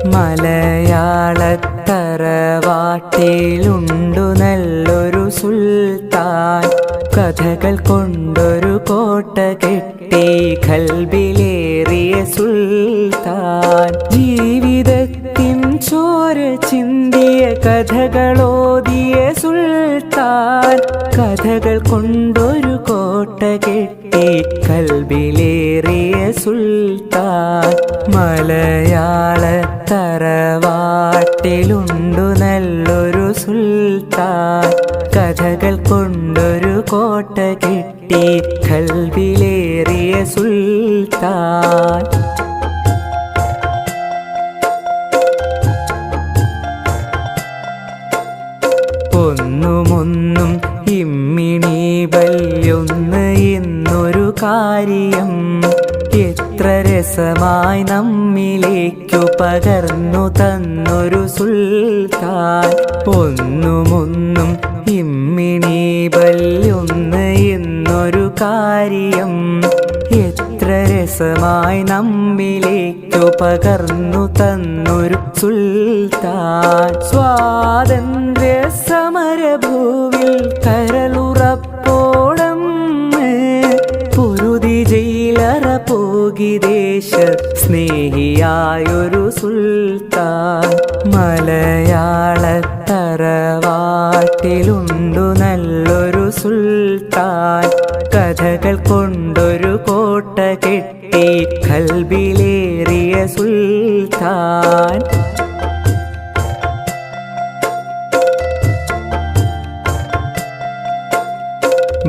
മലയാളത്തറവാട്ടിലുണ്ടു നല്ലൊരു സുൽത്താൻ. കഥകൾ കൊണ്ടൊരു കോട്ട കെട്ടി ഖൽബിലേറിയ സുൽത്താൻ. ജീവിതത്തിൻ ചോര ചിന്തിയ കഥകളോതിയ സുൽത്താൻ. കഥകൾ കൊണ്ടൊരു കോട്ട കെട്ടി ഖൽബിലേറിയ സുൽത്താൻ. മലയാളത്തറവാട്ടിലുണ്ടു നല്ലൊരു സുൽത്താൻ. കഥകൾ കൊണ്ടൊരു കോട്ട കെട്ടി ഖൽബിലേറിയ സുൽത്താൻ. ഒന്നുമൊന്നും ഇമ്മിണി ബല്യൊന്ന് എന്നൊരു കാര്യം എത്ര രസമായി നമ്മിലേക്കു പകർന്നു തന്നൊരു സുൽത്താൻ. ഒന്നുമൊന്നും ഇമ്മിണി ബല്യൊന്ന് എന്നൊരു കാര്യം എത്ര രസമായി നമ്മിലേക്കു പകർന്നു തന്നൊരു സുൽത്താൻ. സ്വാതന്ത്ര്യ സമരഭൂവിൽ കരളുറപ്പോളം പൊരുതി ജയിലറ പോകി ദേശ സ്നേഹിയായൊരു സുൽത്താൻ. മലയാളത്തറവാട്ടിലുണ്ടു നല്ലൊരു സുൽത്താൻ. കഥകൾ കൊണ്ടൊരു കോട്ട കെട്ടി ഖൽബിലേറിയ സുൽത്താൻ.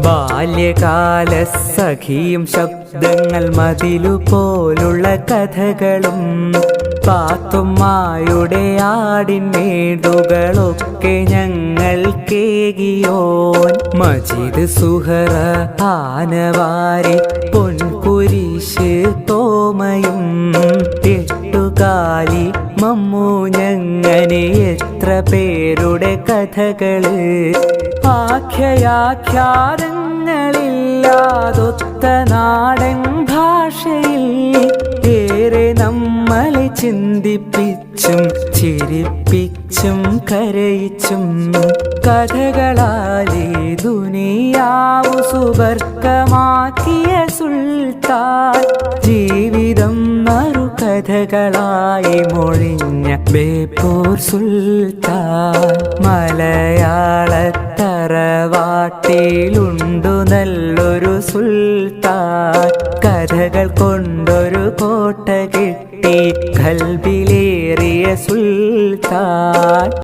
ബാല്യകാല സഖിയും ശബ്ദങ്ങൾ മതിലുപോലുള്ള കഥകളും പാത്തുമ്മായുടെ ആടിൻമേടുകളൊക്കെ ഞങ്ങൾ കേകിയോൻ. മജീദ് സുഹറ ആനവാരി പൊൻകുരിശ് തോമയും എട്ടുകാലി മമ്മൂ ഞങ്ങനെ എത്ര പേരുടെ കഥകള്. ആഖ്യാഖ്യാതങ്ങളില്ലാതൊത്ത നാടൻ ഭാഷയിൽ ഏറെ നമ്മളെ ചിന്തിപ്പിച്ചും ചിരിപ്പിച്ചും കരയിച്ചും കഥകളാലേ ദുനിയാവു സുബർക്കമാക്കിയ സുൽത്താൻ. ജീവിതം മറുകഥകളായി മൊഴിഞ്ഞ ബേപ്പൂർ സുൽത്താൻ. മലയാളത്തറവാട്ടിലുണ്ടു നല്ലൊരു സുൽത്താൻ. കഥകൾ കൊണ്ടൊരു കോട്ട കെട്ടി ഖൽബിലേറിയ സുൽത്താൻ.